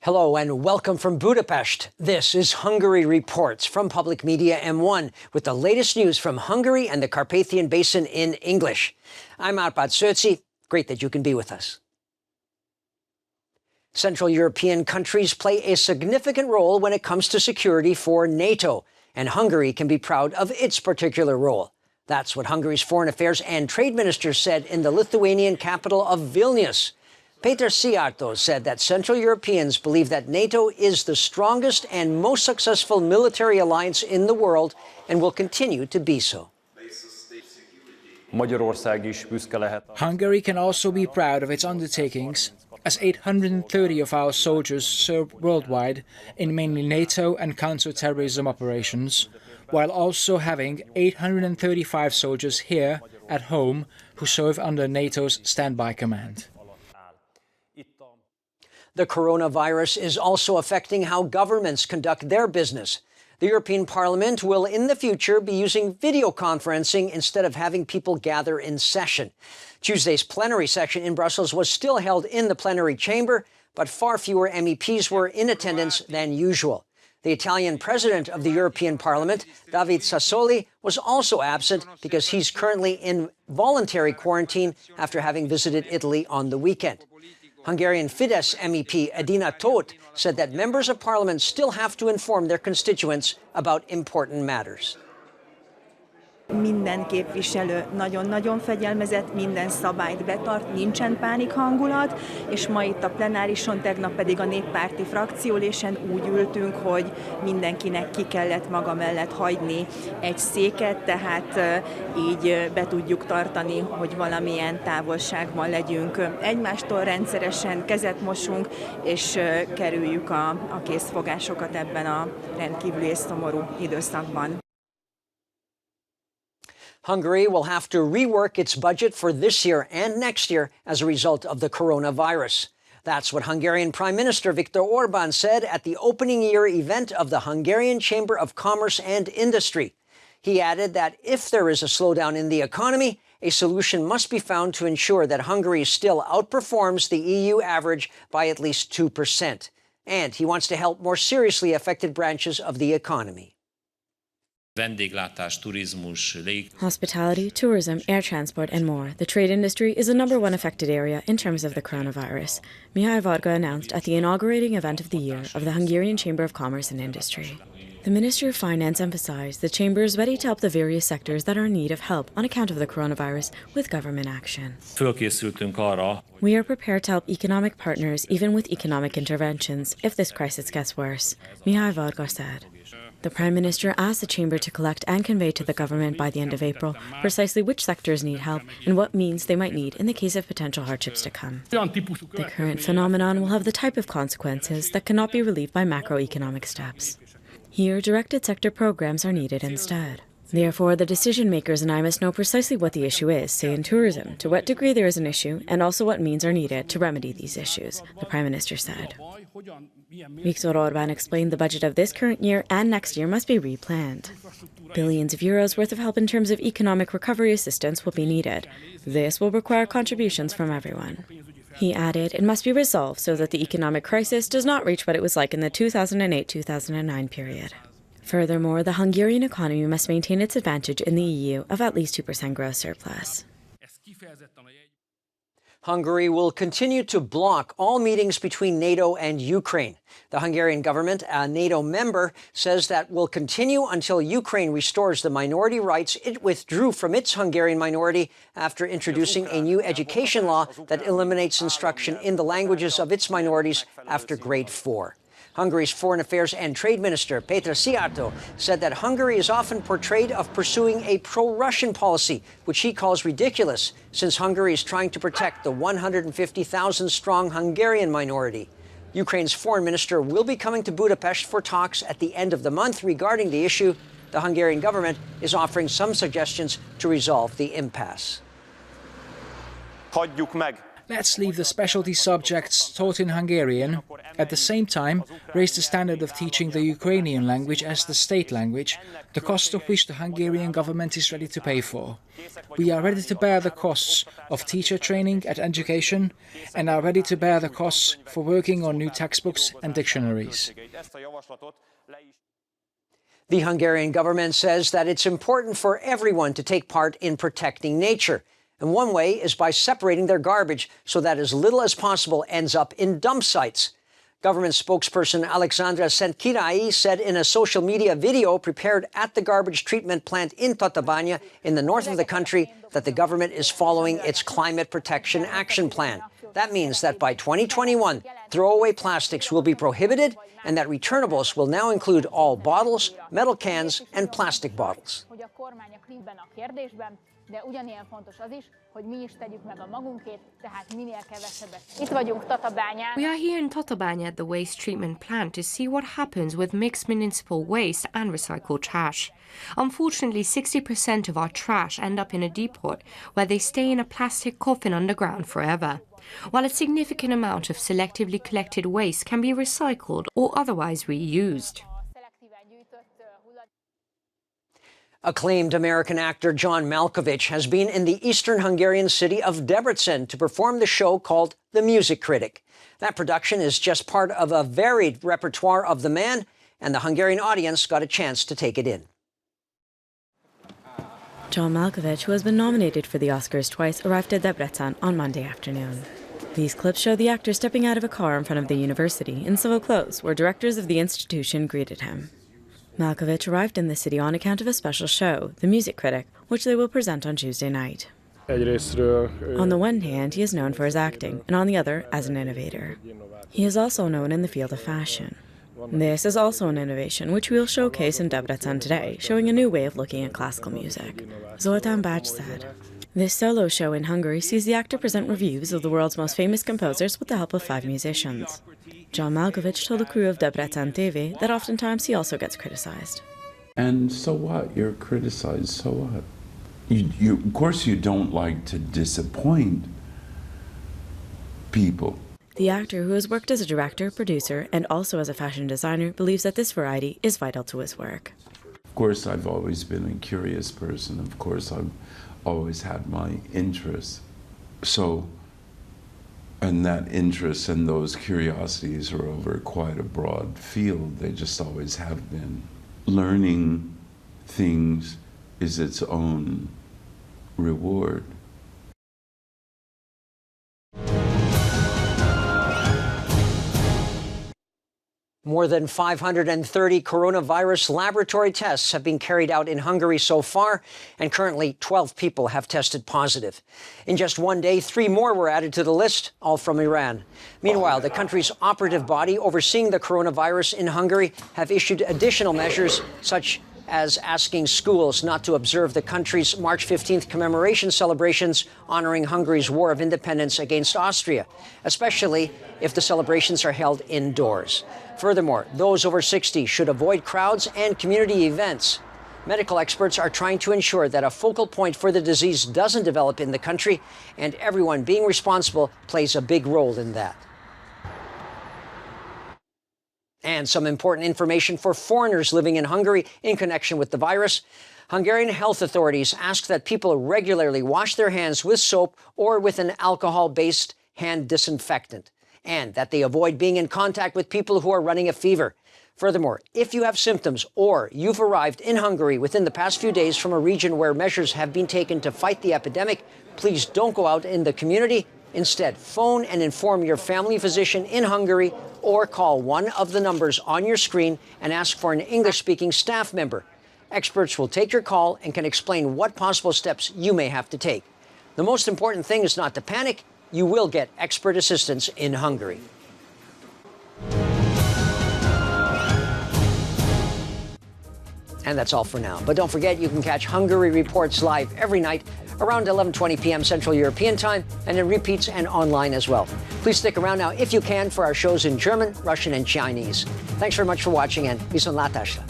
Hello and welcome from Budapest. This is Hungary Reports from Public Media M1 with the latest news from Hungary and the Carpathian Basin in English. I'm Árpád Szőci. Great that you can be with us. Central European countries play a significant role when it comes to security for NATO, and Hungary can be proud of its particular role. That's what Hungary's Foreign Affairs and Trade Minister said in the Lithuanian capital of Vilnius. Péter Szijjártó said that Central Europeans believe that NATO is the strongest and most successful military alliance in the world and will continue to be so. Hungary can also be proud of its undertakings, as 830 of our soldiers serve worldwide in mainly NATO and counter-terrorism operations, while also having 835 soldiers here at home who serve under NATO's standby command. The coronavirus is also affecting how governments conduct their business. The European Parliament will in the future be using video conferencing instead of having people gather in session. Tuesday's plenary session in Brussels was still held in the plenary chamber, but far fewer MEPs were in attendance than usual. The Italian president of the European Parliament, David Sassoli, was also absent because he's currently in voluntary quarantine after having visited Italy on the weekend. Hungarian Fidesz MEP Edina Tóth said that members of parliament still have to inform their constituents about important matters. Minden képviselő nagyon-nagyon fegyelmezett, minden szabályt betart, nincsen pánik hangulat, és ma itt a plenárison, tegnap pedig a néppárti frakcióülésen úgy ültünk, hogy mindenkinek ki kellett maga mellett hagyni egy széket, tehát így be tudjuk tartani, hogy valamilyen távolságban legyünk egymástól, rendszeresen kezet mosunk, és kerüljük a készfogásokat ebben a rendkívüli és szomorú időszakban. Hungary will have to rework its budget for this year and next year as a result of the coronavirus. That's what Hungarian Prime Minister Viktor Orbán said at the opening year event of the Hungarian Chamber of Commerce and Industry. He added that if there is a slowdown in the economy, a solution must be found to ensure that Hungary still outperforms the EU average by at least 2%. And he wants to help more seriously affected branches of the economy. Hospitality, tourism, air transport, and more. The trade industry is the #1 affected area in terms of the coronavirus, Mihály Varga announced at the inaugurating event of the year of the Hungarian Chamber of Commerce and Industry. The Minister of Finance emphasized the Chamber is ready to help the various sectors that are in need of help on account of the coronavirus with government action. We are prepared to help economic partners even with economic interventions if this crisis gets worse, Mihály Varga said. The Prime Minister asked the Chamber to collect and convey to the government by the end of April precisely which sectors need help and what means they might need in the case of potential hardships to come. The current phenomenon will have the type of consequences that cannot be relieved by macroeconomic steps. Here, directed sector programs are needed instead. Therefore, the decision makers and I must know precisely what the issue is, say in tourism, to what degree there is an issue, and also what means are needed to remedy these issues, the Prime Minister said. Viktor Orbán explained the budget of this current year and next year must be replanned. Billions of euros worth of help in terms of economic recovery assistance will be needed. This will require contributions from everyone. He added, it must be resolved so that the economic crisis does not reach what it was like in the 2008-2009 period. Furthermore, the Hungarian economy must maintain its advantage in the EU of at least 2% growth surplus. Hungary will continue to block all meetings between NATO and Ukraine. The Hungarian government, a NATO member, says that will continue until Ukraine restores the minority rights it withdrew from its Hungarian minority after introducing a new education law that eliminates instruction in the languages of its minorities after grade 4. Hungary's Foreign Affairs and Trade Minister, Péter Szijjártó, said that Hungary is often portrayed of pursuing a pro-Russian policy, which he calls ridiculous, since Hungary is trying to protect the 150,000-strong Hungarian minority. Ukraine's foreign minister will be coming to Budapest for talks at the end of the month regarding the issue. The Hungarian government is offering some suggestions to resolve the impasse. Let's leave the specialty subjects taught in Hungarian, at the same time raise the standard of teaching the Ukrainian language as the state language, the cost of which the Hungarian government is ready to pay for. We are ready to bear the costs of teacher training and education, and are ready to bear the costs for working on new textbooks and dictionaries. The Hungarian government says that it's important for everyone to take part in protecting nature. And one way is by separating their garbage so that as little as possible ends up in dump sites. Government spokesperson Alexandra Szentkirály said in a social media video prepared at the garbage treatment plant in Tatabánya in the north of the country that the government is following its climate protection action plan. That means that by 2021, throwaway plastics will be prohibited and that returnables will now include all bottles, metal cans, and plastic bottles. De ugyanilyen fontos az is, hogy mi is tegyük meg a magunkét, tehát minél kevesebbet. Itt vagyunk Tatabányán. We are here in Tatabánya at the waste treatment plant to see what happens with mixed municipal waste and recycled trash. Unfortunately, 60% of our trash end up in a depot where they stay in a plastic coffin underground forever. While a significant amount of selectively collected waste can be recycled or otherwise reused. Acclaimed American actor John Malkovich has been in the eastern Hungarian city of Debrecen to perform the show called The Music Critic. That production is just part of a varied repertoire of the man, and the Hungarian audience got a chance to take it in. John Malkovich, who has been nominated for the Oscars twice, arrived at Debrecen on Monday afternoon. These clips show the actor stepping out of a car in front of the university in civil clothes, where directors of the institution greeted him. Malkovich arrived in the city on account of a special show, The Music Critic, which they will present on Tuesday night. On the one hand, he is known for his acting, and on the other, as an innovator. He is also known in the field of fashion. This is also an innovation, which we will showcase in Debrecen today, showing a new way of looking at classical music. Zoltán Bács said. This solo show in Hungary sees the actor present reviews of the world's most famous composers with the help of 5 musicians. John Malkovich told the crew of Debrecen TV that oftentimes he also gets criticized. And so what? You're criticized, so what? Of course you don't like to disappoint people. The actor, who has worked as a director, producer, and also as a fashion designer, believes that this variety is vital to his work. Of course, I've always been a curious person. Of course, I've always had my interests. And that interest and those curiosities are over quite a broad field. They just always have been. Learning things is its own reward. More than 530 coronavirus laboratory tests have been carried out in Hungary so far, and currently 12 people have tested positive. In just one day, 3 more were added to the list, all from Iran. Meanwhile, the country's operative body overseeing the coronavirus in Hungary have issued additional measures, such as asking schools not to observe the country's March 15th commemoration celebrations honoring Hungary's war of independence against Austria, especially if the celebrations are held indoors. Furthermore, those over 60 should avoid crowds and community events. Medical experts are trying to ensure that a focal point for the disease doesn't develop in the country, and everyone being responsible plays a big role in that. And some important information for foreigners living in Hungary in connection with the virus. Hungarian health authorities ask that people regularly wash their hands with soap or with an alcohol-based hand disinfectant, and that they avoid being in contact with people who are running a fever. Furthermore, if you have symptoms or you've arrived in Hungary within the past few days from a region where measures have been taken to fight the epidemic, please don't go out in the community. Instead, phone and inform your family physician in Hungary or call one of the numbers on your screen and ask for an English-speaking staff member. Experts will take your call and can explain what possible steps you may have to take. The most important thing is not to panic. You will get expert assistance in Hungary. And that's all for now. But don't forget, you can catch Hungary Reports live every night around 11:20 p.m. Central European Time, and in repeats and online as well. Please stick around now, if you can, for our shows in German, Russian, and Chinese. Thanks very much for watching, and viszontlátásra.